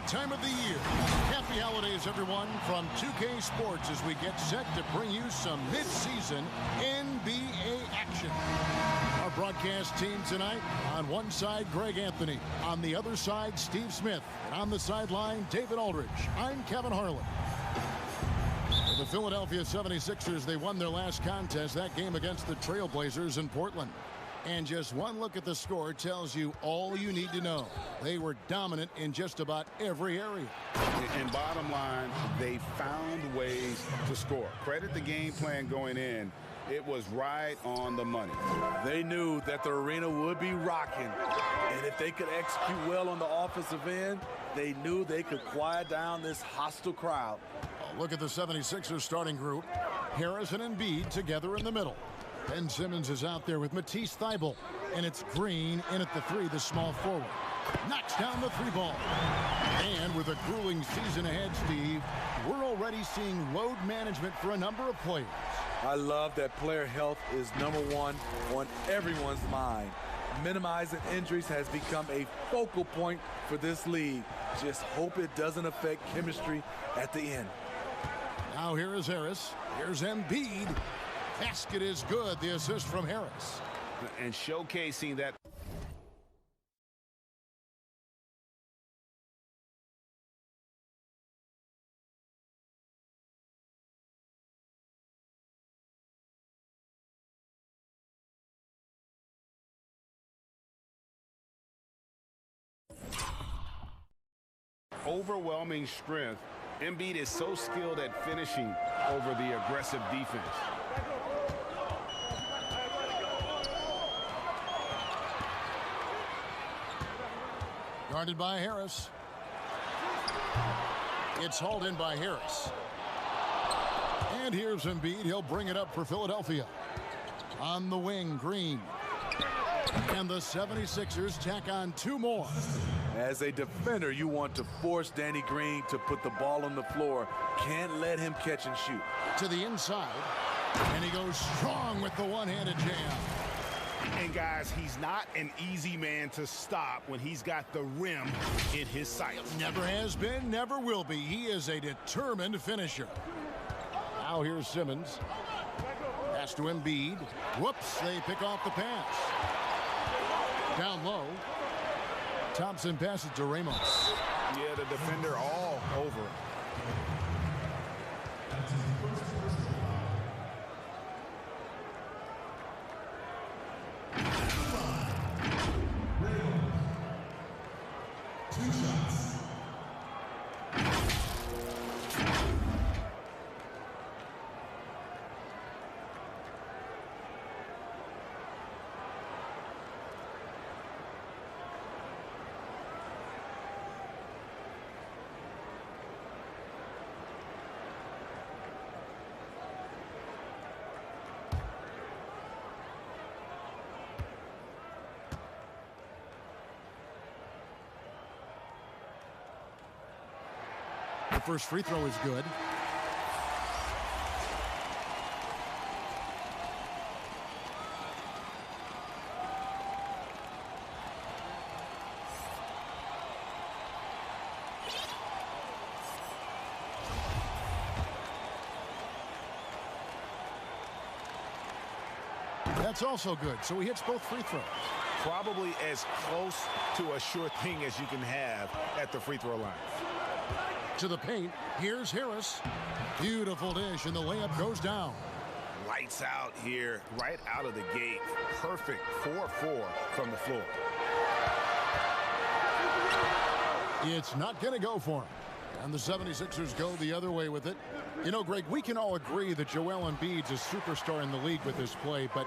that time of the year. Happy holidays, everyone, from 2K Sports as we get set to bring you some mid-season NBA action. Our broadcast team tonight, on one side, Greg Anthony. On the other side, Steve Smith. And on the sideline, David Aldridge. I'm Kevin Harlan. For the Philadelphia 76ers, they won their last contest, that game against the Trailblazers in Portland. And just one look at the score tells you all you need to know. They were dominant in just about every area. And bottom line, they found ways to score. Credit the game plan going in. It was right on the money. They knew that the arena would be rocking. And if they could execute well on the offensive end, they knew they could quiet down this hostile crowd. Look at the 76ers starting group. Harris and Embiid together in the middle. Ben Simmons is out there with Matisse Thybulle. And it's Green in at the three, the small forward. Knocks down the three ball. And with a grueling season ahead, Steve, we're already seeing load management for a number of players. I love that player health is #1 on everyone's mind. Minimizing injuries has become a focal point for this league. Just hope it doesn't affect chemistry at the end. Now here is Harris. Here's Embiid. Basket is good. The assist from Harris. And showcasing that. Overwhelming strength. Embiid is so skilled at finishing over the aggressive defense. Guarded by Harris. It's hauled in by Harris. And here's Embiid. He'll bring it up for Philadelphia. On the wing, Green. And the 76ers tack on two more. As a defender, you want to force Danny Green to put the ball on the floor. Can't let him catch and shoot. To the inside. And he goes strong with the one-handed jam. And guys, he's not an easy man to stop when he's got the rim in his sights. Never has been, never will be. He is a determined finisher. Now here's Simmons. Pass to Embiid. Whoops, they pick off the pass. Down low. Thompson passes to Ramos. Yeah, the defender all over it. The first free throw is good. That's also good. So he hits both free throws. Probably as close to a sure thing as you can have at the free throw line. To the paint. Here's Harris. Beautiful dish, and the layup goes down. Lights out here, right out of the gate. Perfect 4-4 from the floor. It's not going to go for him. And the 76ers go the other way with it. You know, Greg, we can all agree that Joel Embiid's a superstar in the league with this play, but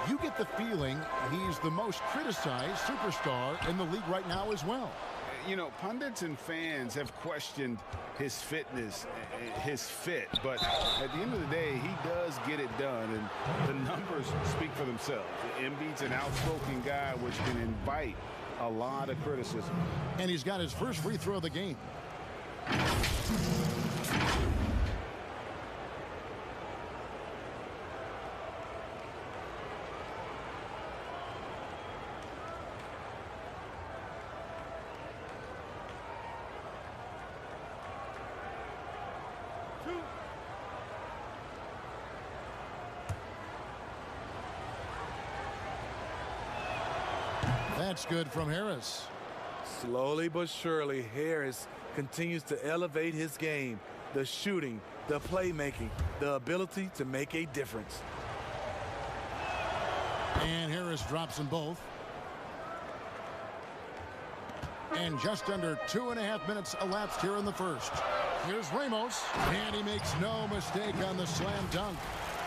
you get the feeling he's the most criticized superstar in the league right now as well. You know, pundits and fans have questioned his fitness, his fit, but at the end of the day, he does get it done, and the numbers speak for themselves. Embiid's an outspoken guy, which can invite a lot of criticism. And he's got his first free throw of the game. That's good from Harris. Slowly but surely, Harris continues to elevate his game. The shooting, the playmaking, the ability to make a difference. And Harris drops them both. And just under 2.5 minutes elapsed here in the first. Here's Ramos, and he makes no mistake on the slam dunk.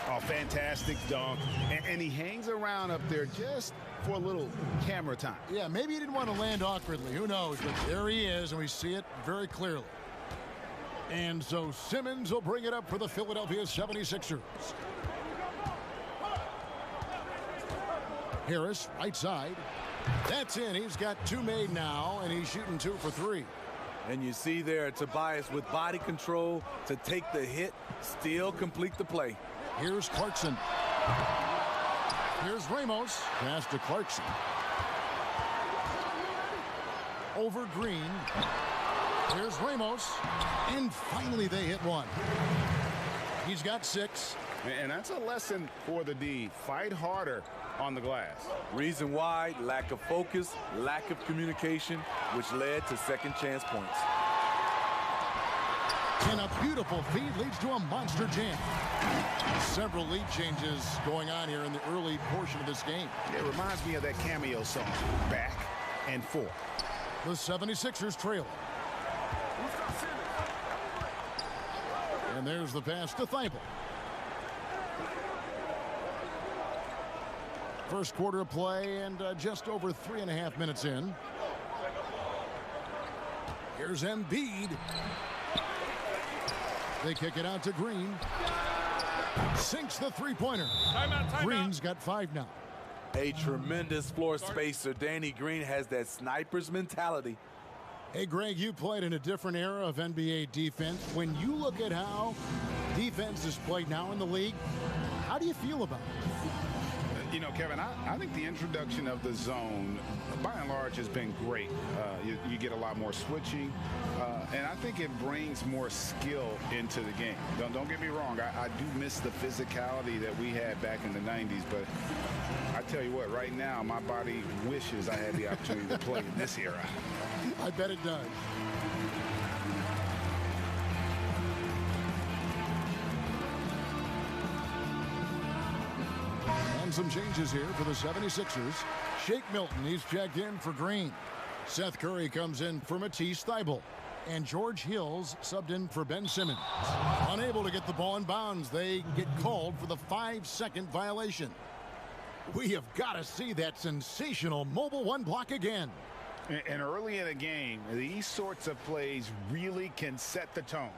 Oh, fantastic dunk. And he hangs around up there just for a little camera time. Yeah, maybe he didn't want to land awkwardly. Who knows? But there he is, and we see it very clearly. And so Simmons will bring it up for the Philadelphia 76ers. Harris, right side. That's in. He's got 2 made now, and he's shooting 2 for 3. And you see there Tobias with body control to take the hit, still complete the play. Here's Clarkson. Here's Ramos. Pass to Clarkson. Over Green. Here's Ramos. And finally they hit one. He's got 6. And that's a lesson for the D. Fight harder on the glass. Reason why: lack of focus, lack of communication, which led to second chance points. And a beautiful feed leads to a monster jam. Several lead changes going on here in the early portion of this game. It reminds me of that cameo song, Back and Forth. The 76ers trail. And there's the pass to Thibault. First quarter of play, and just over 3.5 minutes in. Here's Embiid. They kick it out to Green. Sinks the three-pointer. Green's got 5 now. A tremendous floor spacer. Danny Green has that sniper's mentality. Hey, Greg, you played in a different era of NBA defense. When you look at how defense is played now in the league, how do you feel about it? You know, Kevin, I think the introduction of the zone, by and large, has been great. You get a lot more switching, and I think it brings more skill into the game. Don't get me wrong. I do miss the physicality that we had back in the 90s, but I tell you what, right now, my body wishes I had the opportunity to play in this era. I bet it does. And some changes here for the 76ers. Shake Milton, he's checked in for Green. Seth Curry comes in for Matisse Thybulle. And George Hills subbed in for Ben Simmons. Unable to get the ball in bounds, they get called for the 5-second violation. We have got to see that sensational mobile one block again. And early in a game, these sorts of plays really can set the tone.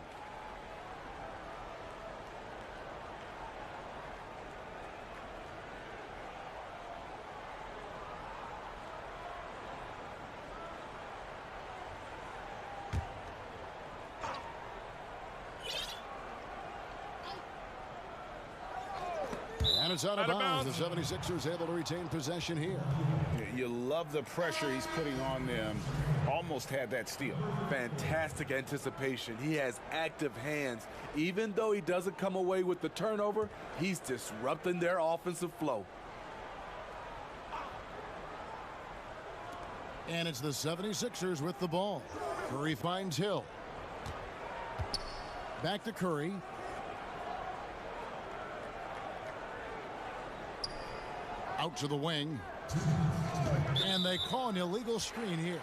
And it's out of bounds. The 76ers able to retain possession here. You love the pressure he's putting on them. Almost had that steal. Fantastic anticipation. He has active hands. Even though he doesn't come away with the turnover, he's disrupting their offensive flow. And it's the 76ers with the ball. Curry finds Hill. Back to Curry. Out to the wing. And they call an illegal screen here.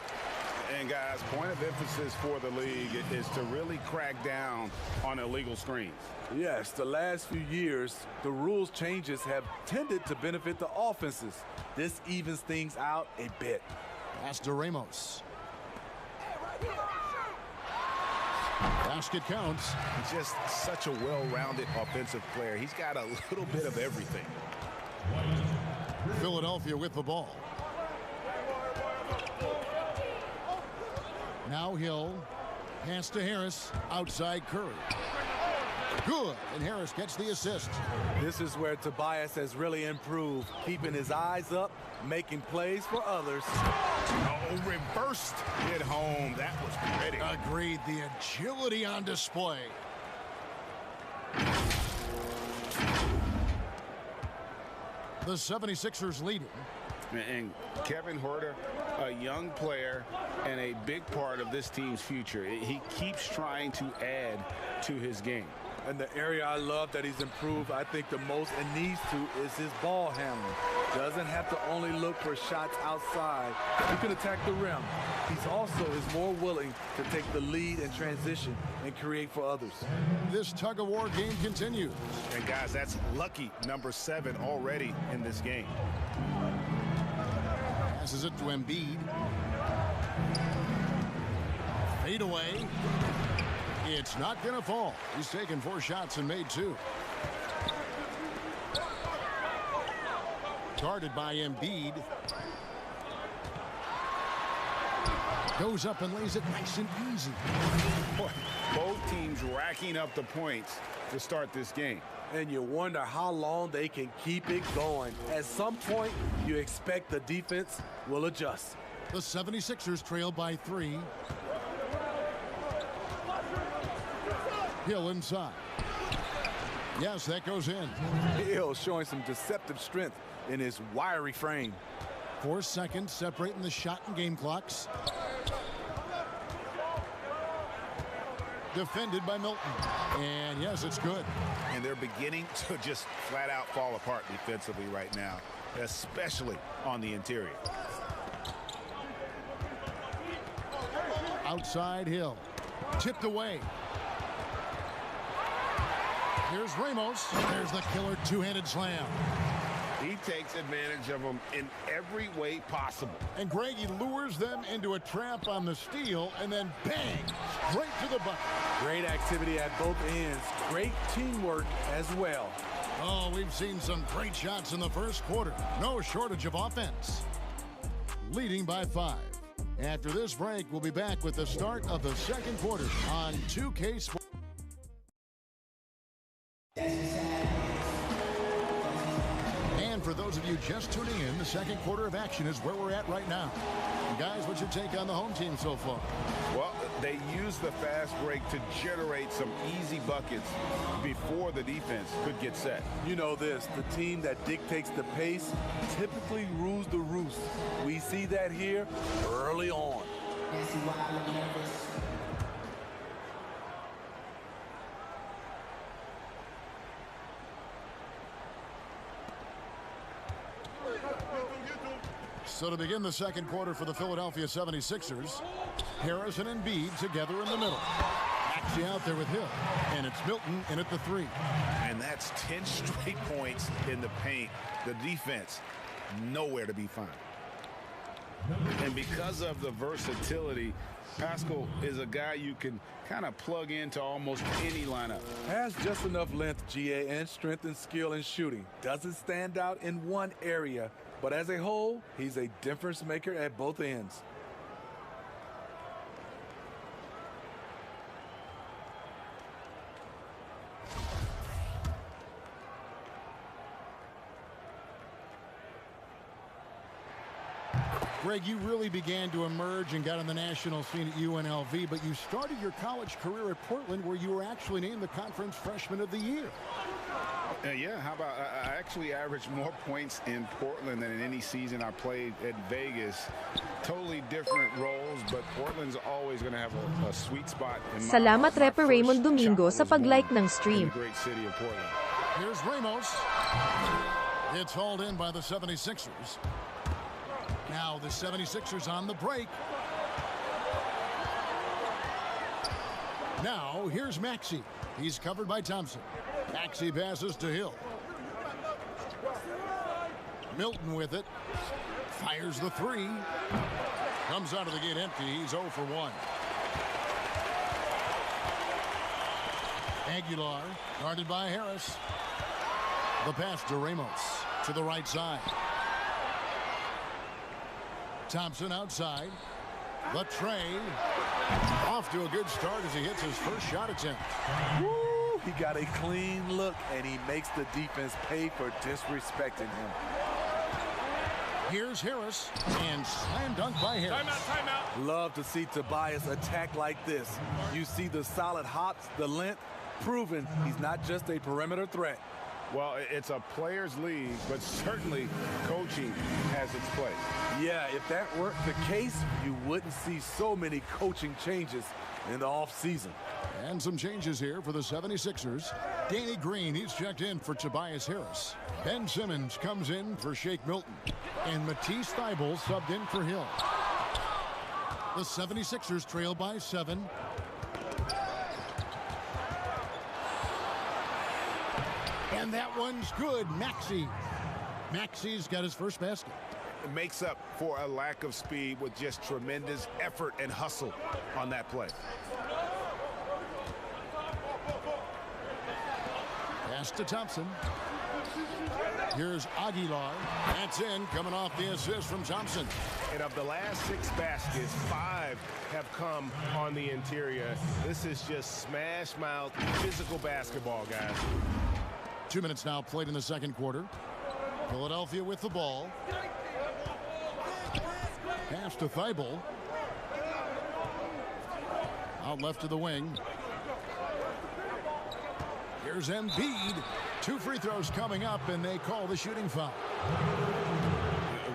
And guys, point of emphasis for the league is to really crack down on illegal screens. Yes, the last few years, the rules changes have tended to benefit the offenses. This evens things out a bit. Pass to Ramos. Basket counts. He's just such a well-rounded offensive player. He's got a little bit of everything. Philadelphia with the ball. Now Hill. Pass to Harris. Outside Curry. Good. And Harris gets the assist. This is where Tobias has really improved, keeping his eyes up, making plays for others. Oh, reversed it home. That was pretty. Agreed. The agility on display. The 76ers leading. And Kevin Huerter, a young player and a big part of this team's future. He keeps trying to add to his game. And the area I love that he's improved, I think the most and needs to, is his ball handling. Doesn't have to only look for shots outside. He can attack the rim. He's also is more willing to take the lead in transition and create for others. This tug-of-war game continues. And guys, that's lucky number 7 already in this game. Passes it to Embiid. Fade away. It's not going to fall. He's taken 4 shots and made 2. Guarded by Embiid. Goes up and lays it nice and easy. Boy, both teams racking up the points to start this game. And you wonder how long they can keep it going. At some point, you expect the defense will adjust. The 76ers trail by 3. Hill inside. Yes, that goes in. Hill showing some deceptive strength in his wiry frame. 4 seconds separating the shot and game clocks. Defended by Milton. And yes, it's good. And they're beginning to just flat out fall apart defensively right now, especially on the interior. Outside Hill. Tipped away. Here's Ramos. There's the killer two-handed slam. He takes advantage of them in every way possible. And Greg, he lures them into a trap on the steal, and then bang, straight to the bucket. Great activity at both ends. Great teamwork as well. Oh, we've seen some great shots in the first quarter. No shortage of offense. Leading by 5. After this break, we'll be back with the start of the second quarter on 2K Sports. And for those of you just tuning in, the second quarter of action is where we're at right now. And guys, what's your take on the home team so far? Well, they use the fast break to generate some easy buckets before the defense could get set. You know this, the team that dictates the pace typically rules the roost. We see that here early on. So to begin the second quarter for the Philadelphia 76ers, Harris and Embiid together in the middle. Maxey out there with Hill, and it's Milton in at the 3. And that's 10 straight points in the paint. The defense, nowhere to be found. And because of the versatility, Pascal is a guy you can kind of plug into almost any lineup. Has just enough length, GA, and strength and skill in shooting. Doesn't stand out in one area, but as a whole, he's a difference maker at both ends. Greg, you really began to emerge and got on the national scene at UNLV, but you started your college career at Portland, where you were actually named the Conference Freshman of the Year. Yeah, how about I actually averaged more points in Portland than in any season I played at Vegas. Totally different roles, but Portland's always going to have a sweet spot in my Salamat heart. Repa Raymond Domingo sa pag-like ng In stream. the great city of Portland. Here's Ramos. It's hauled in by the 76ers. Now the 76ers on the break. Now here's Maxey. He's covered by Thompson. Maxey passes to Hill. Milton with it. Fires the 3. Comes out of the gate empty. He's 0 for 1. Aguilar guarded by Harris. The pass to Ramos to the right side. Thompson outside. The tray. Off to a good start as he hits his first shot attempt. Woo, he got a clean look, and he makes the defense pay for disrespecting him. Here's Harris, and slam dunk by Harris. Timeout. Love to see Tobias attack like this. You see the solid hops, the length, proving he's not just a perimeter threat. Well, it's a players' league, but certainly coaching has its place. Yeah, if that weren't the case, you wouldn't see so many coaching changes in the offseason. And some changes here for the 76ers. Danny Green, he's checked in for Tobias Harris. Ben Simmons comes in for Shake Milton. And Matisse Thybulle subbed in for Hill. The 76ers trail by 7. And that one's good. Maxi's got his first basket. It makes up for a lack of speed with just tremendous effort and hustle on that play. Pass to Thompson. Here's Aguilar. That's in, coming off the assist from Thompson. And of the last 6 baskets, 5 have come on the interior. This is just smash mouth physical basketball, guys. 2 minutes now played in the second quarter. Philadelphia with the ball. Pass to Thybulle. Out left to the wing. Here's Embiid. 2 free throws coming up, and they call the shooting foul.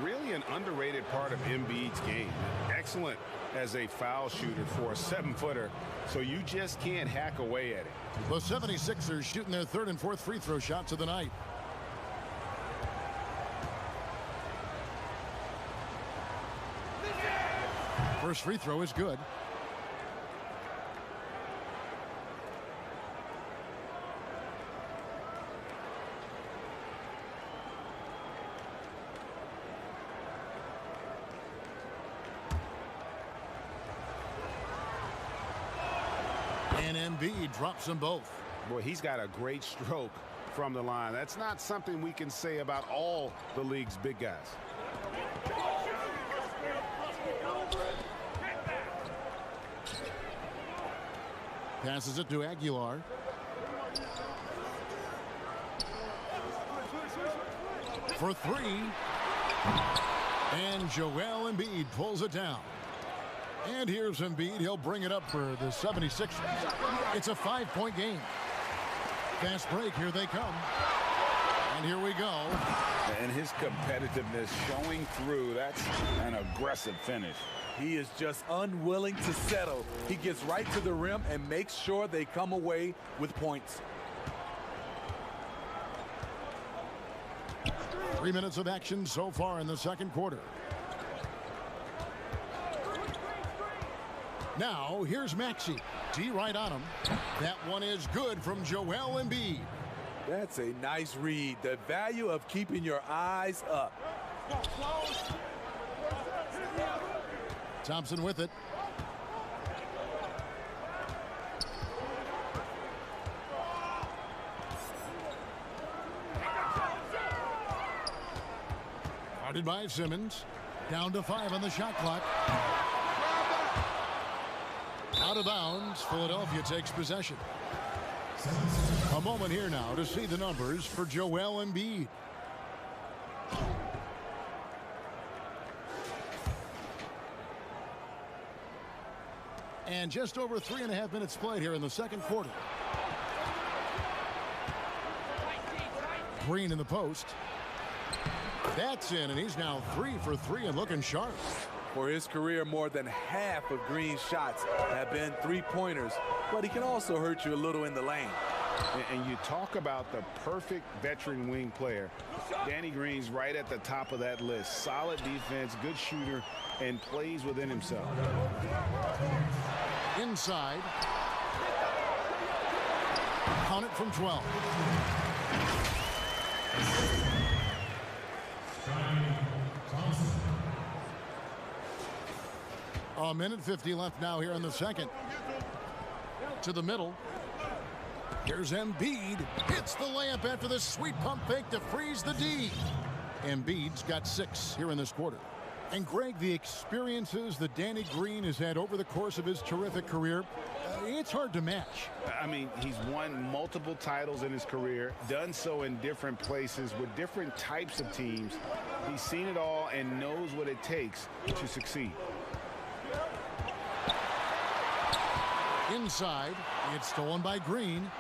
Really an underrated part of Embiid's game. Excellent as a foul shooter for a 7-footer, so you just can't hack away at it. The 76ers shooting their 3rd and 4th free throw shots of the night. First free throw is good. And Embiid drops them both. Boy, he's got a great stroke from the line. That's not something we can say about all the league's big guys. Passes it to Aguilar. For 3. And Joel Embiid pulls it down. And here's Embiid. He'll bring it up for the 76ers. It's a 5-point game. Fast break. Here they come. And here we go. And his competitiveness showing through. That's an aggressive finish. He is just unwilling to settle. He gets right to the rim and makes sure they come away with points. 3 minutes of action so far in the second quarter. Now, here's Maxey. D right on him. That one is good from Joel Embiid. That's a nice read. The value of keeping your eyes up. Thompson with it. Guarded by Simmons. Down to 5 on the shot clock. Out of bounds. Philadelphia takes possession. A moment here now to see the numbers for Joel Embiid. And just over 3.5 minutes played here in the second quarter. Green in the post. That's in, and he's now 3 for 3 and looking sharp. For his career, more than half of Green's shots have been 3-pointers, but he can also hurt you a little in the lane. And you talk about the perfect veteran wing player. Danny Green's right at the top of that list. Solid defense, good shooter, and plays within himself. Inside. Count it from 12. A minute 50 left now here in the second. To the middle. Here's Embiid. Hits the layup after the sweet pump fake to freeze the D. Embiid's got 6 here in this quarter. And Greg, the experiences that Danny Green has had over the course of his terrific career, it's hard to match. I mean, he's won multiple titles in his career, done so in different places with different types of teams. He's seen it all and knows what it takes to succeed. Inside, it's stolen by Green.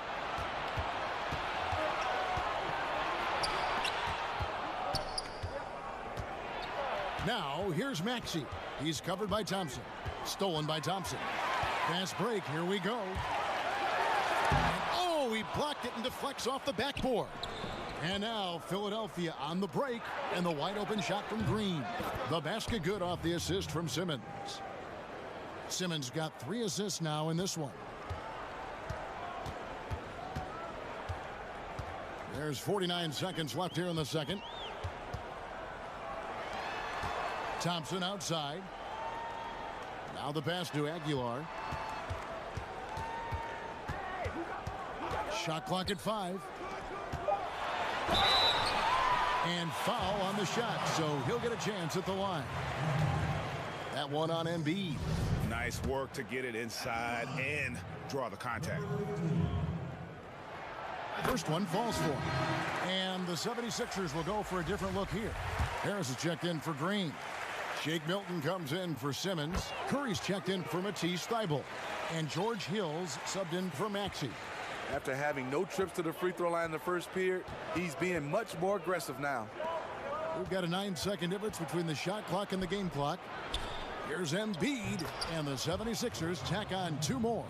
Now, here's Maxey. He's covered by Thompson. Stolen by Thompson. Fast break. Here we go. And, oh, he blocked it and deflects off the backboard. And now Philadelphia on the break, and the wide open shot from Green. The basket good off the assist from Simmons. Simmons got 3 assists now in this one. There's 49 seconds left here in the second. Thompson outside. Now the pass to Aguilar. Shot clock at 5. And foul on the shot, so he'll get a chance at the line. That one on Embiid. Nice work to get it inside and draw the contact. First one falls for him. And the 76ers will go for a different look here. Harris is checked in for Green. Shake Milton comes in for Simmons. Curry's checked in for Matisse Thybulle. And George Hill's subbed in for Maxey. After having no trips to the free throw line in the first period, he's being much more aggressive now. We've got a 9-second difference between the shot clock and the game clock. Here's Embiid, and the 76ers tack on 2 more.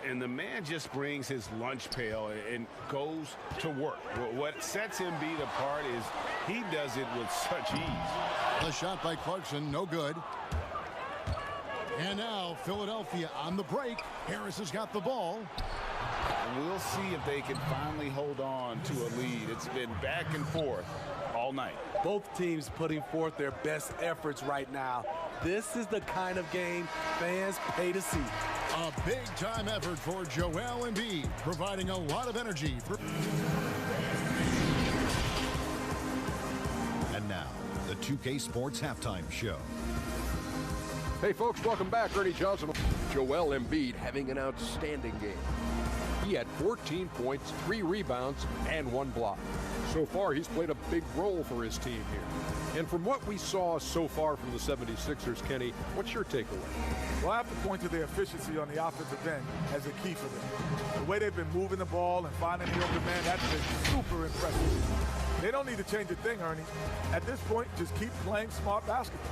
And the man just brings his lunch pail and goes to work. What sets Embiid apart is he does it with such ease. The shot by Clarkson, no good. And now Philadelphia on the break. Harris has got the ball. And we'll see if they can finally hold on to a lead. It's been back and forth all night. Both teams putting forth their best efforts right now. This is the kind of game fans pay to see. A big-time effort for Joel Embiid, providing a lot of energy. And now, the 2K Sports Halftime Show. Hey folks, welcome back. Ernie Johnson. Joel Embiid having an outstanding game. He had 14 points, 3 rebounds, and 1 block. So far, he's played a big role for his team here. And from what we saw so far from the 76ers, Kenny, what's your takeaway? Well, I have to point to their efficiency on the offensive end as a key for them. The way they've been moving the ball and finding the open man, that's been super impressive. They don't need to change a thing, Ernie. At this point, just keep playing smart basketball.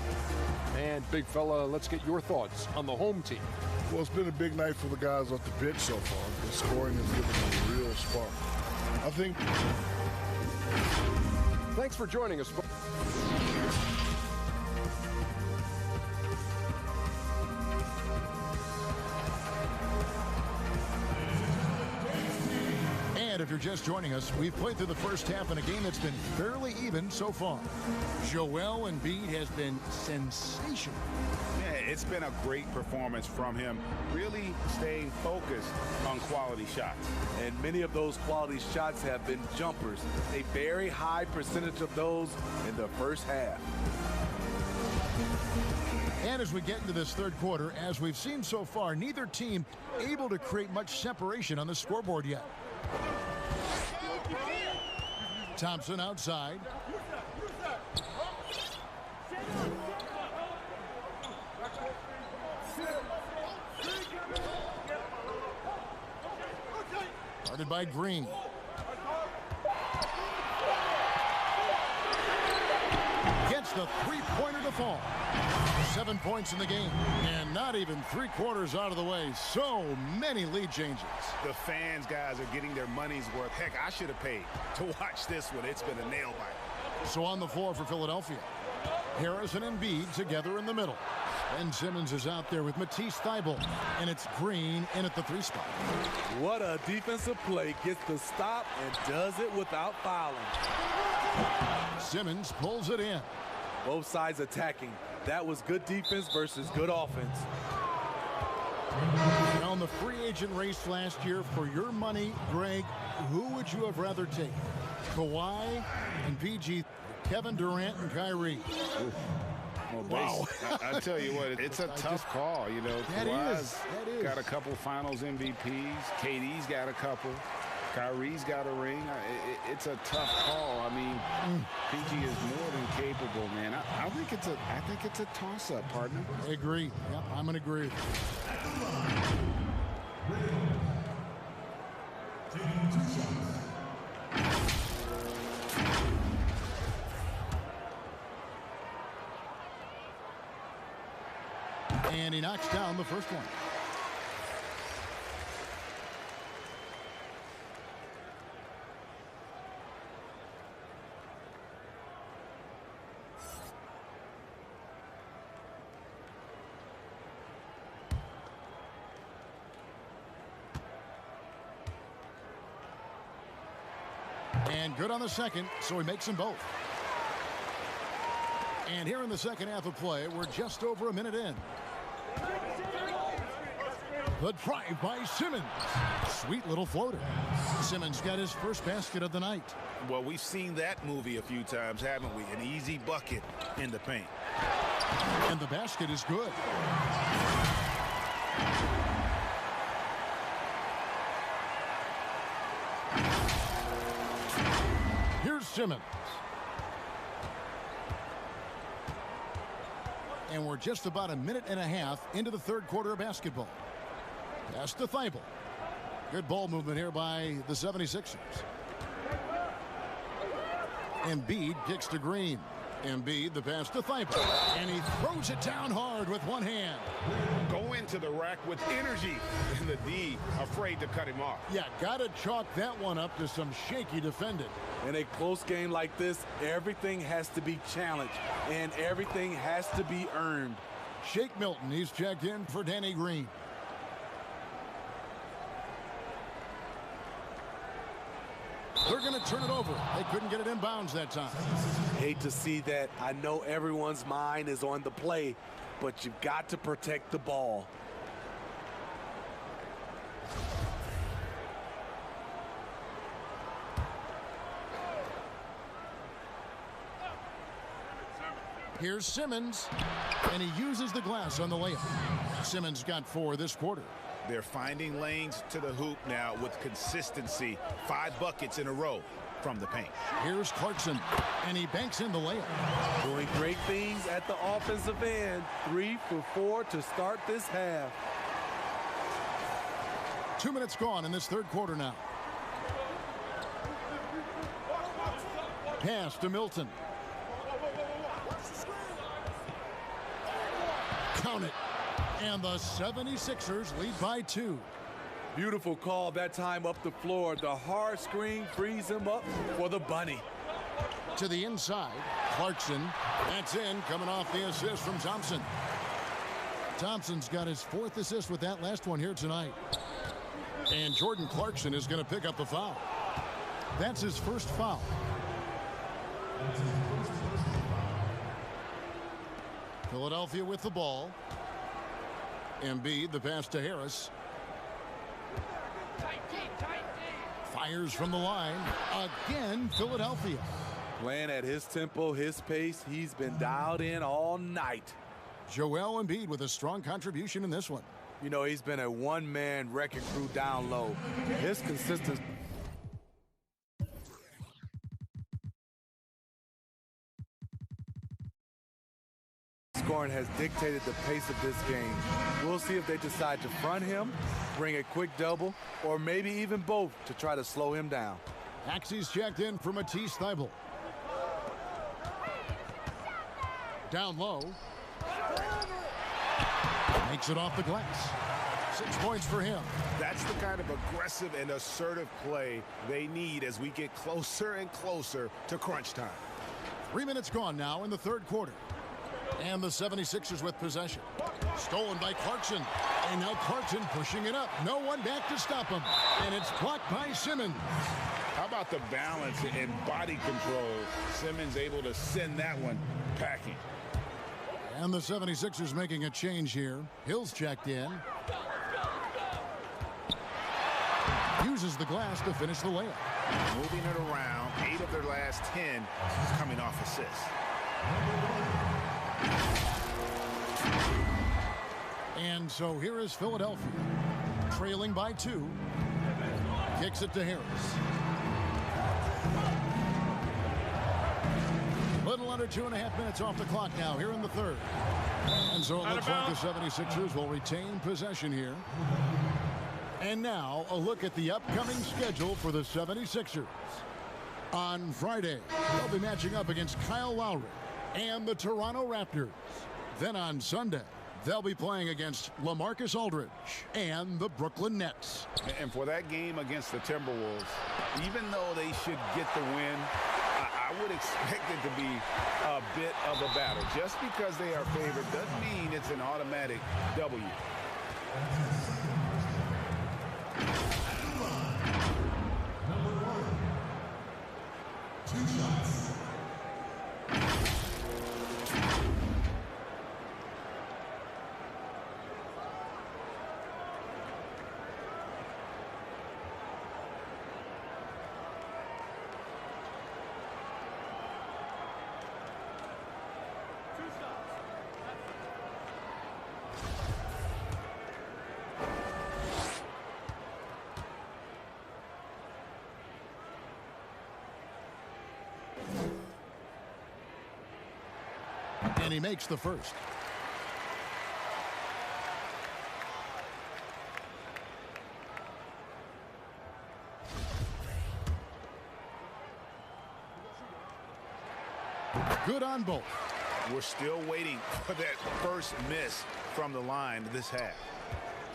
And big fella, let's get your thoughts on the home team. Well, it's been a big night for the guys off the bench so far. The scoring has given them a real spark. I think. Thanks for joining us. And if you're just joining us, we've played through the first half in a game that's been fairly even so far. Joel Embiid has been sensational. Yeah, it's been a great performance from him, really staying focused on quality shots. And many of those quality shots have been jumpers. A very high percentage of those in the first half. And as we get into this third quarter, as we've seen so far, neither team able to create much separation on the scoreboard yet. Thompson outside. Guarded by Green. Gets the three-pointer to fall. 7 points in the game, and not even 3/4 out of the way. So many lead changes. The fans, guys, are getting their money's worth. Heck, I should have paid to watch this one. It's been a nail biter. So on the floor for Philadelphia, Harris and Embiid together in the middle. Ben Simmons is out there with Matisse Thybulle, and it's Green in at the 3 spot. What a defensive play. Gets the stop and does it without fouling. Simmons pulls it in. Both sides attacking. That was good defense versus good offense. On the free agent race last year, for your money, Greg, who would you have rather taken? Kawhi and PG, Kevin Durant and Kyrie. Well, wow. I tell you what, it's a tough call. You know, Kawhi's got a couple finals MVPs. KD's got a couple. Kyrie's got a ring. It's a tough call. I mean, PG is more than capable, man. I think it's a toss-up, partner. I agree. Yep, I'm going to agree. And he knocks down the first one. And good on the second, so he makes them both. And here in the second half of play, we're just over a minute in. The drive by Simmons. Sweet little floater. Simmons got his first basket of the night. Well, we've seen that movie a few times, haven't we? An easy bucket in the paint. And the basket is good. Here's Simmons. And we're just about a minute and a half into the third quarter of basketball. Pass to Thibault. Good ball movement here by the 76ers. Embiid kicks to Green. Embiid, the pass to Thibault. And he throws it down hard with one hand. Go into the rack with energy. And the D afraid to cut him off. Yeah, gotta chalk that one up to some shaky defending. In a close game like this, everything has to be challenged and everything has to be earned. Shake Milton, he's checked in for Danny Green. They're going to turn it over. They couldn't get it inbounds that time. Hate to see that. I know everyone's mind is on the play, but you've got to protect the ball. Here's Simmons, and he uses the glass on the layup. Simmons got 4 this quarter. They're finding lanes to the hoop now with consistency. 5 buckets in a row from the paint. Here's Clarkson, and he banks in the layup. Doing great things at the offensive end. 3 for 4 to start this half. 2 minutes gone in this third quarter now. Pass to Milton. Count it. And the 76ers lead by 2. Beautiful call that time up the floor. The hard screen frees him up for the bunny. To the inside, Clarkson. That's in, coming off the assist from Thompson. Thompson's got his 4th assist with that last one here tonight. And Jordan Clarkson is going to pick up the foul. That's his first foul. Philadelphia with the ball. Embiid, the pass to Harris. Fires from the line. Again, Philadelphia. Playing at his tempo, his pace. He's been dialed in all night. Joel Embiid with a strong contribution in this one. You know, he's been a one-man wrecking crew down low. His consistency. Scoring has dictated the pace of this game. We'll see if they decide to front him, bring a quick double, or maybe even both to try to slow him down. Axie's checked in for Matisse Thybulle. Down low. Makes it off the glass. 6 points for him. That's the kind of aggressive and assertive play they need as we get closer and closer to crunch time. 3 minutes gone now in the third quarter. And the 76ers with possession. Stolen by Clarkson. And now Clarkson pushing it up. No one back to stop him. And it's blocked by Simmons. How about the balance and body control? Simmons able to send that one packing. And the 76ers making a change here. Hill's checked in. Uses the glass to finish the layup. Moving it around. 8 of their last 10 coming off assists. And so here is Philadelphia, trailing by 2. Kicks it to Harris. Little under 2.5 minutes off the clock now here in the third. And so it looks like the 76ers will retain possession here. And now a look at the upcoming schedule for the 76ers. On Friday, they'll be matching up against Kyle Lowry and the Toronto Raptors. Then on Sunday, They'll be playing against LaMarcus Aldridge and the Brooklyn Nets. And for that game against the Timberwolves, even though they should get the win, I would expect it to be a bit of a battle. Just because they are favored doesn't mean it's an automatic W. And he makes the first. Good on both. We're still waiting for that first miss from the line this half.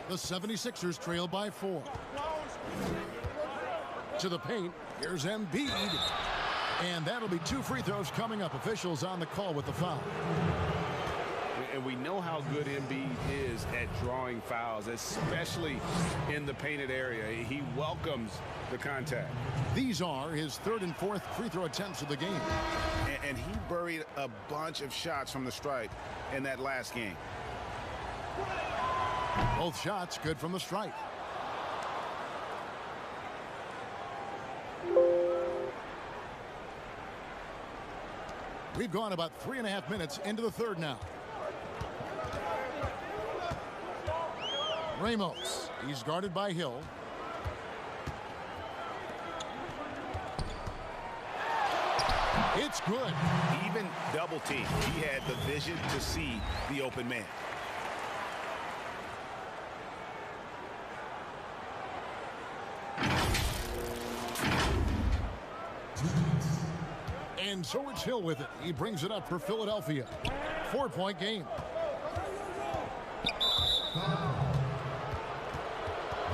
The 76ers trail by 4. To the paint. Here's Embiid. And that'll be 2 free throws coming up. Officials on the call with the foul. And we know how good Embiid is at drawing fouls, especially in the painted area. He welcomes the contact. These are his 3rd and 4th free throw attempts of the game. And he buried a bunch of shots from the stripe in that last game. Both shots good from the stripe. We've gone about 3.5 minutes into the 3rd now. Ramos, he's guarded by Hill. It's good. Even double team. He had the vision to see the open man. And so it's Hill with it. He brings it up for Philadelphia. 4-point game.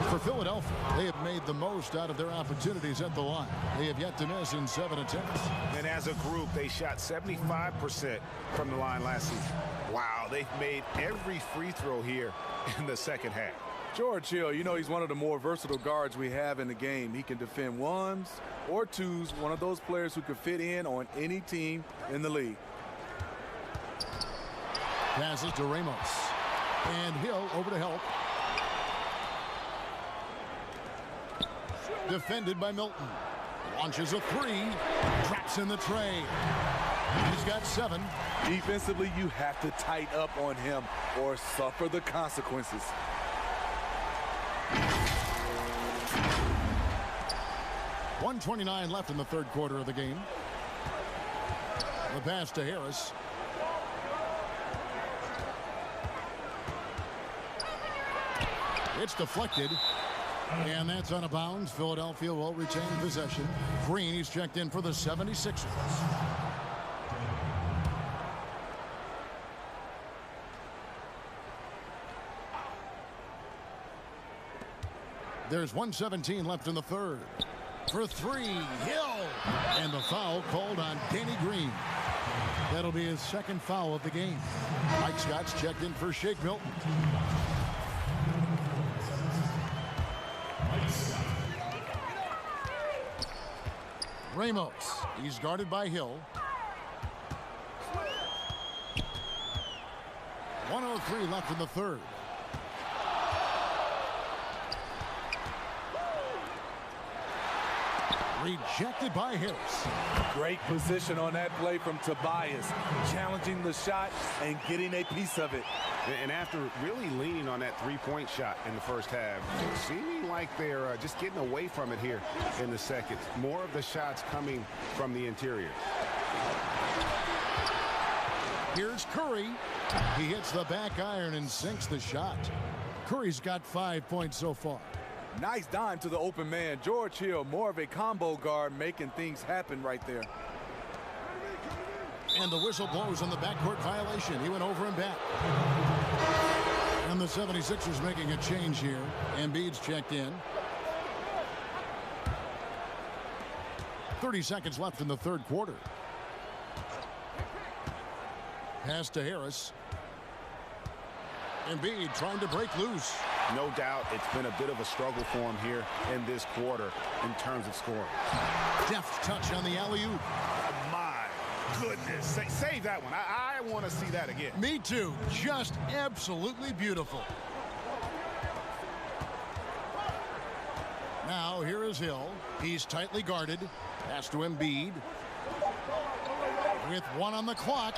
For Philadelphia, they have made the most out of their opportunities at the line. They have yet to miss in 7 attempts. And as a group, they shot 75% from the line last season. Wow, they've made every free throw here in the second half. George Hill, you know, he's one of the more versatile guards we have in the game. He can defend ones or twos, one of those players who can fit in on any team in the league. Passes to Ramos. And Hill over to help. Defended by Milton. Launches a 3. Drops in the tray. He's got 7. Defensively, you have to tighten up on him or suffer the consequences. .129 left in the 3rd quarter of the game. The pass to Harris. It's deflected. And that's out of bounds. Philadelphia will retain possession. Green, he's checked in for the 76ers. There's 1:17 left in the 3rd. For 3, Hill. And the foul called on Danny Green. That'll be his 2nd foul of the game. Mike Scott's checked in for Shake Milton. Ramos, he's guarded by Hill. 1:03 left in the 3rd. Rejected by Harris. Great position on that play from Tobias, challenging the shot and getting a piece of it. And after really leaning on that 3-point shot in the first half, seeming like they're just getting away from it here in the second. More of the shots coming from the interior. Here's Curry. He hits the back iron and sinks the shot. Curry's got 5 points so far. Nice dime to the open man. George Hill, more of a combo guard, making things happen right there. And the whistle blows on the backcourt violation. He went over and back. And the 76ers making a change here. Embiid's checked in. 30 seconds left in the third quarter. Pass to Harris. Embiid trying to break loose. No doubt it's been a bit of a struggle for him here in this quarter in terms of scoring. Deft touch on the alley-oop. My goodness. Save that one. I want to see that again. Me too. Just absolutely beautiful. Now here is Hill. He's tightly guarded. Pass to Embiid. With 1 on the clock.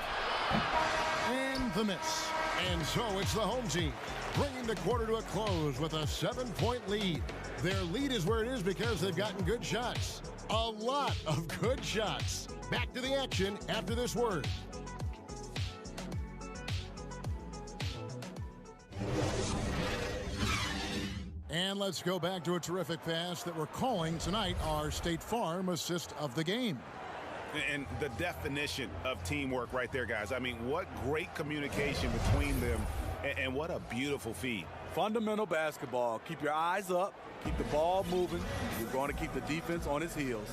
And the miss. And so it's the home team bringing the quarter to a close with a 7-point lead. Their lead is where it is because they've gotten good shots. A lot of good shots. Back to the action after this word. And let's go back to a terrific pass that we're calling tonight our State Farm assist of the game. And the definition of teamwork right there, guys. I mean, what great communication between them, and what a beautiful feed. Fundamental basketball. Keep your eyes up. Keep the ball moving. You're going to keep the defense on its heels.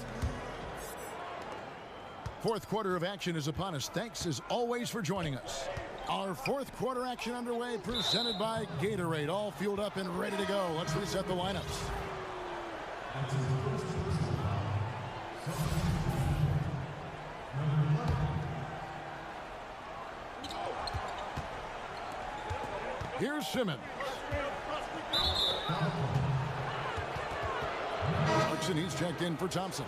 Fourth quarter of action is upon us. Thanks as always for joining us. Our fourth quarter action underway, presented by Gatorade. All fueled up and ready to go. Let's reset the lineups. Here's Simmons. Clarkson, he's checked in for Thompson.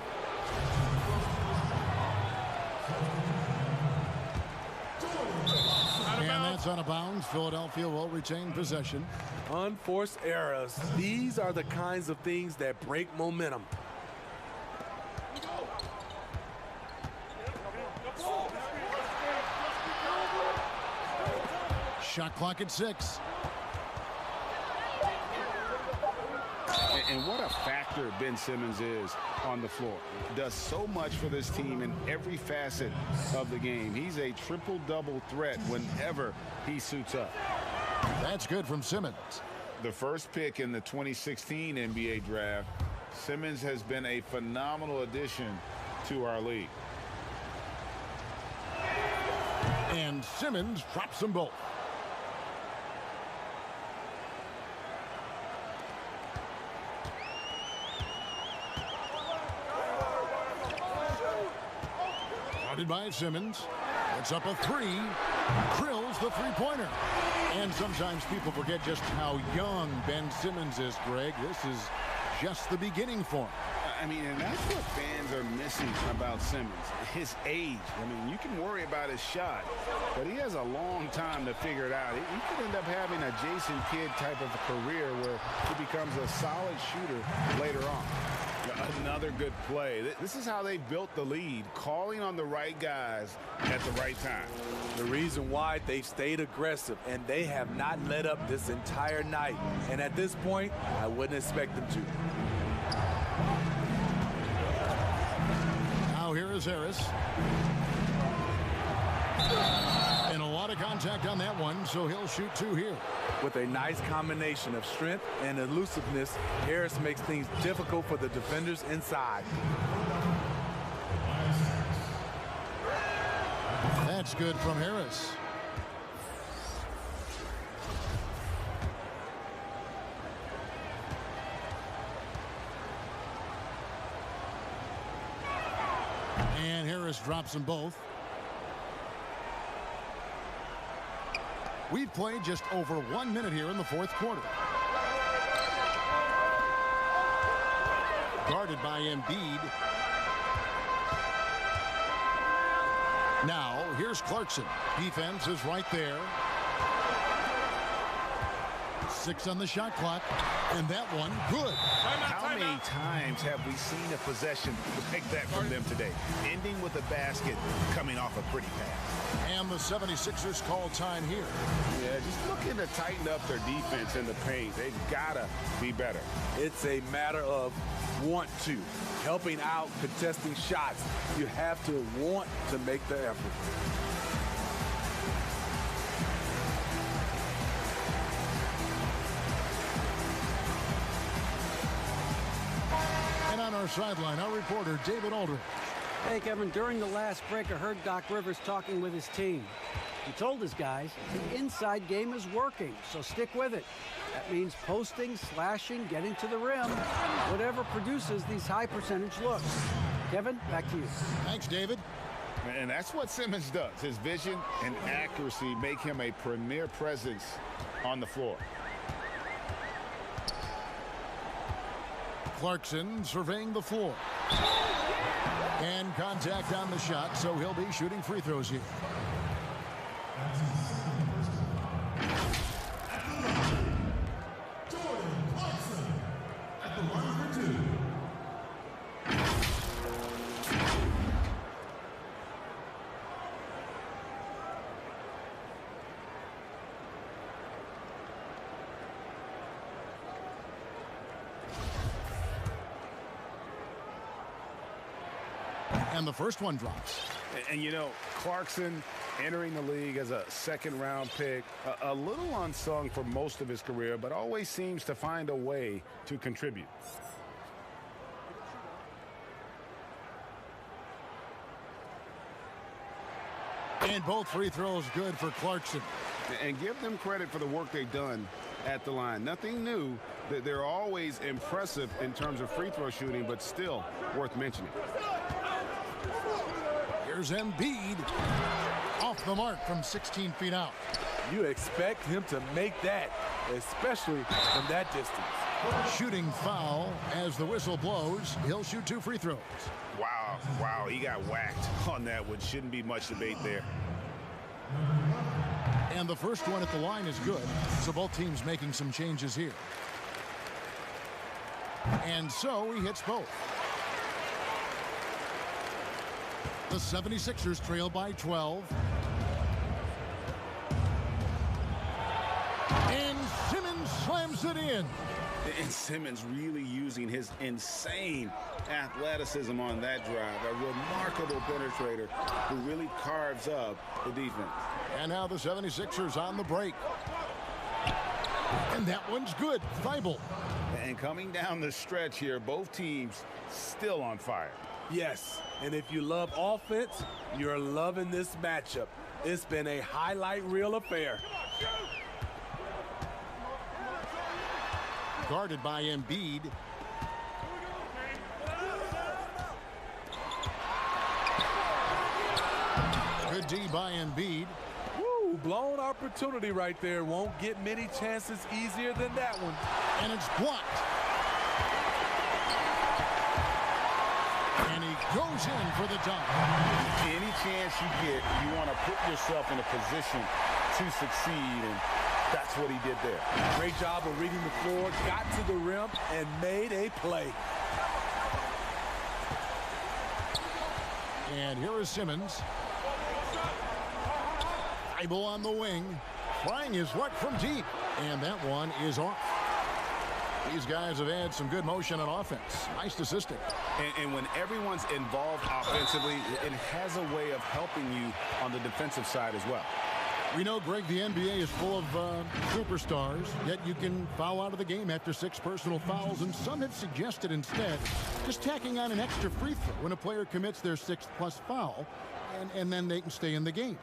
And that's out of bounds. Philadelphia will retain possession. Unforced errors. These are the kinds of things that break momentum. Shot clock at 6. And what a factor Ben Simmons is on the floor. Does so much for this team in every facet of the game. He's a triple-double threat whenever he suits up. That's good from Simmons. The first pick in the 2016 NBA draft, Simmons has been a phenomenal addition to our league. And Simmons drops them both. Guarded by Simmons. It's up a 3. Drills the three-pointer. And sometimes people forget just how young Ben Simmons is, Greg. This is just the beginning for him. I mean, and that's what fans are missing about Simmons, his age. I mean, you can worry about his shot, but he has a long time to figure it out. He could end up having a Jason Kidd type of a career where he becomes a solid shooter later on. Another good play. This is how they built the lead, calling on the right guys at the right time. The reason why they've stayed aggressive, and they have not let up this entire night. And at this point, I wouldn't expect them to. Now here is Harris. And a lot of contact on that one, so he'll shoot 2 here. With a nice combination of strength and elusiveness, Harris makes things difficult for the defenders inside. That's good from Harris. And Harris drops them both. We've played just over 1 minute here in the fourth quarter. Guarded by Embiid. Now, here's Clarkson. Defense is right there. 6 on the shot clock. And that one, good. How many times have we seen a possession like that from them today? Ending with a basket, coming off a pretty pass. And the 76ers call time here. Yeah, just looking to tighten up their defense in the paint. They've got to be better. It's a matter of want to. Helping out, contesting shots. You have to want to make the effort. far sideline, our reporter, David Aldridge. Hey, Kevin, during the last break, I heard Doc Rivers talking with his team. He told his guys the inside game is working, so stick with it. That means posting, slashing, getting to the rim, whatever produces these high percentage looks. Kevin, back to you. Thanks, David. And that's what Simmons does. His vision and accuracy make him a premier presence on the floor. Clarkson surveying the floor. And contact on the shot, so he'll be shooting free throws here. And the first one drops. And you know, Clarkson entering the league as a second-round pick, a little unsung for most of his career, but always seems to find a way to contribute. And both free throws good for Clarkson. And give them credit for the work they've done at the line. Nothing new. They're always impressive in terms of free throw shooting, but still worth mentioning. Here's Embiid off the mark from 16 feet out. You expect him to make that, especially from that distance. Shooting foul as the whistle blows. He'll shoot 2 free throws. Wow, he got whacked on that one. Shouldn't be much debate there. And the first one at the line is good, so both teams making some changes here. And so he hits both. The 76ers trail by 12. And Simmons slams it in. And Simmons really using his insane athleticism on that drive. A remarkable penetrator who really carves up the defense. And now the 76ers on the break. And that one's good. Thibault. And coming down the stretch here, both teams still on fire. Yes, and if you love offense, you're loving this matchup. It's been a highlight reel affair. Guarded by Embiid. Good D by Embiid. Woo, blown opportunity right there. Won't get many chances easier than that one. And it's blocked. And he goes in for the dunk. Any chance you get, you want to put yourself in a position to succeed, and that's what he did there. Great job of reading the floor, got to the rim, and made a play. And here is Simmons. Thibault on the wing, trying his luck from deep. And that one is off. These guys have had some good motion on offense. Nice assisting. And when everyone's involved offensively, it has a way of helping you on the defensive side as well. We know, Greg, the NBA is full of superstars, yet you can foul out of the game after 6 personal fouls, and some have suggested instead just tacking on an extra free throw when a player commits their 6th plus foul, and then they can stay in the game.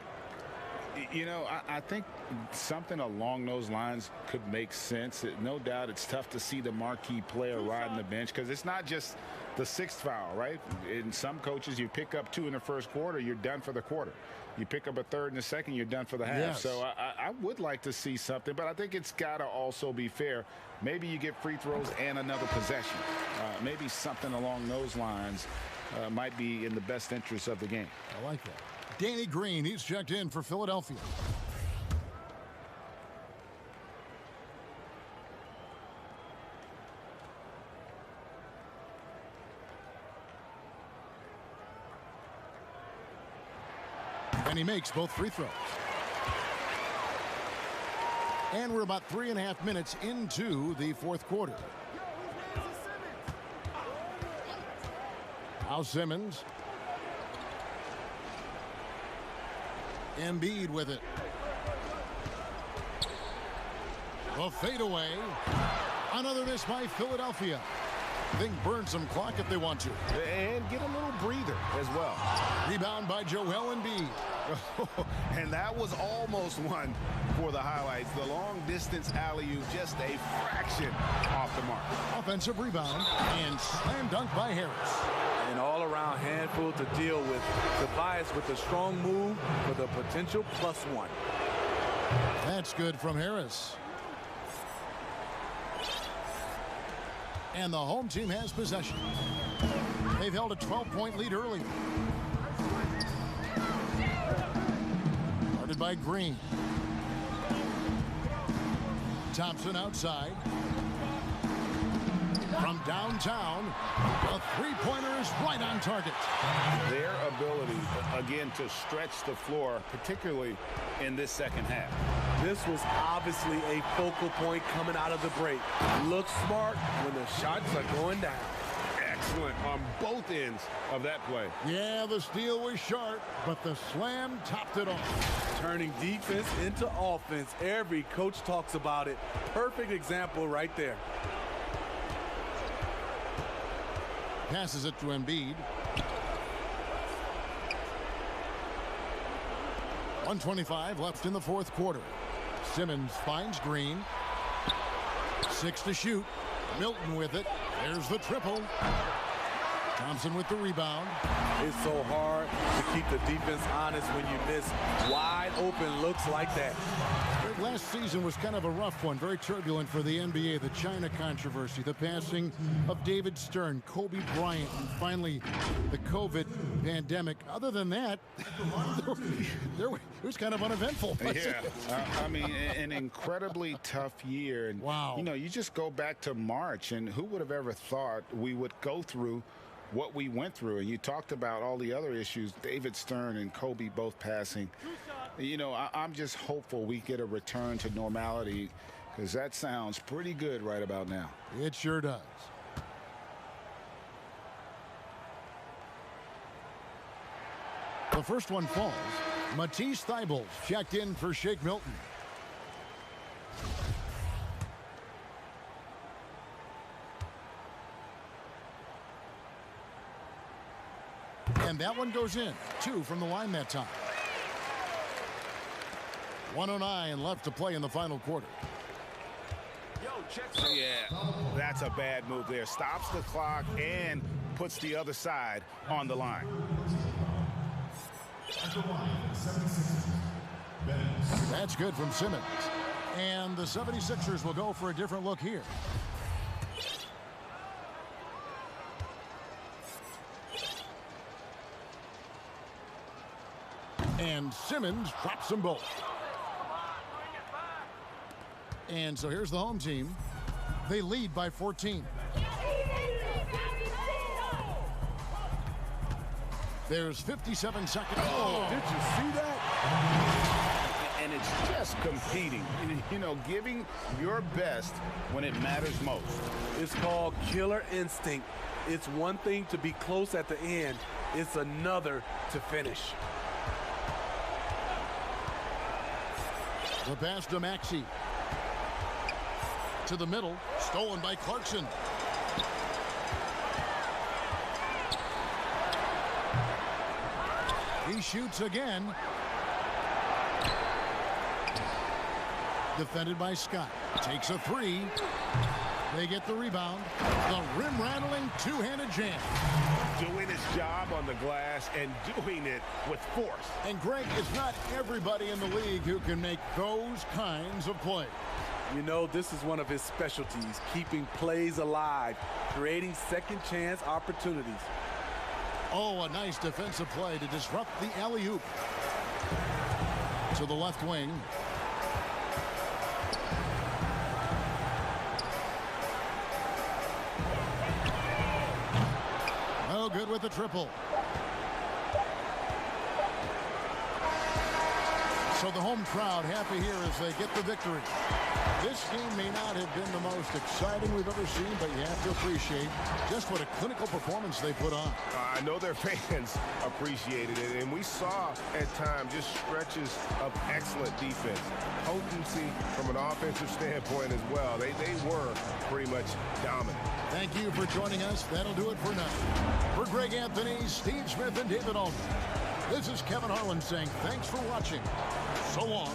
You know, I think something along those lines could make sense. No doubt it's tough to see the marquee player riding the bench because it's not just the 6th foul, right? In some coaches, you pick up 2 in the first quarter, you're done for the quarter. You pick up a 3rd in the second, you're done for the half. Yes. So I would like to see something, but I think it's got to also be fair. Maybe you get free throws and another possession. Maybe something along those lines might be in the best interest of the game. I like that. Danny Green, he's checked in for Philadelphia. And he makes both free throws. And we're about 3.5 minutes into the 4th quarter. Now Simmons. Embiid with it. The fadeaway. Another miss by Philadelphia. think burn some clock if they want to. And get a little breather as well. Rebound by Joel Embiid. And that was almost one for the highlights. The long-distance alley-oop, just a fraction off the mark. Offensive rebound and slam dunk by Harris. An all-around handful to deal with. Tobias with a strong move for the potential +1. That's good from Harris. And the home team has possession. They've held a 12-point lead early. Guarded by Green. Thompson outside. From downtown, a three-pointer is right on target. Their ability, again, to stretch the floor, particularly in this second half. This was obviously a focal point coming out of the break. Look smart when the shots are going down. Excellent on both ends of that play. Yeah, the steal was sharp, but the slam topped it off. Turning defense into offense. Every coach talks about it. Perfect example right there. Passes it to Embiid. 1:25 left in the fourth quarter. Simmons finds Green. 6 to shoot. Milton with it. There's the triple. Thompson with the rebound. It's so hard to keep the defense honest when you miss wide open looks like that. Last season was kind of a rough one, very turbulent for the NBA. The China controversy, the passing of David Stern, Kobe Bryant, and finally the COVID pandemic. Other than that, it was kind of uneventful. Yeah, I mean, an incredibly tough year. And, wow. You know, you just go back to March, and who would have ever thought we would go through what we went through? And you talked about all the other issues, David Stern and Kobe both passing. You know, I'm just hopeful we get a return to normality, because that sounds pretty good right about now. It sure does. The first one falls. Matisse Thybulle checked in for Shake Milton. And that one goes in. 2 from the line that time. 1:09 left to play in the final quarter. Yeah, that's a bad move there. Stops the clock and puts the other side on the line. That's good from Simmons. And the 76ers will go for a different look here. And Simmons drops them both. And so here's the home team. They lead by 14. There's 57 seconds. Oh, did you see that? And it's just competing, you know, giving your best when it matters most. It's called killer instinct. It's one thing to be close at the end. It's another to finish. The pass to Maxey. To the middle, stolen by Clarkson. He shoots again. Defended by Scott. Takes a 3. They get the rebound. The rim-rattling two-handed jam. Doing his job on the glass and doing it with force. And Greg, it's not everybody in the league who can make those kinds of plays. You know, this is one of his specialties, keeping plays alive, creating second chance opportunities. Oh, a nice defensive play to disrupt the alley-oop. To the left wing. Oh, good with the triple. So the home crowd happy here as they get the victory. This game may not have been the most exciting we've ever seen, but you have to appreciate just what a clinical performance they put on. I know their fans appreciated it, and we saw at times just stretches of excellent defense. Potency from an offensive standpoint as well. They were pretty much dominant. Thank you for joining us. That'll do it for now. For Greg Anthony, Steve Smith, and David Allman, this is Kevin Harlan saying thanks for watching. So long.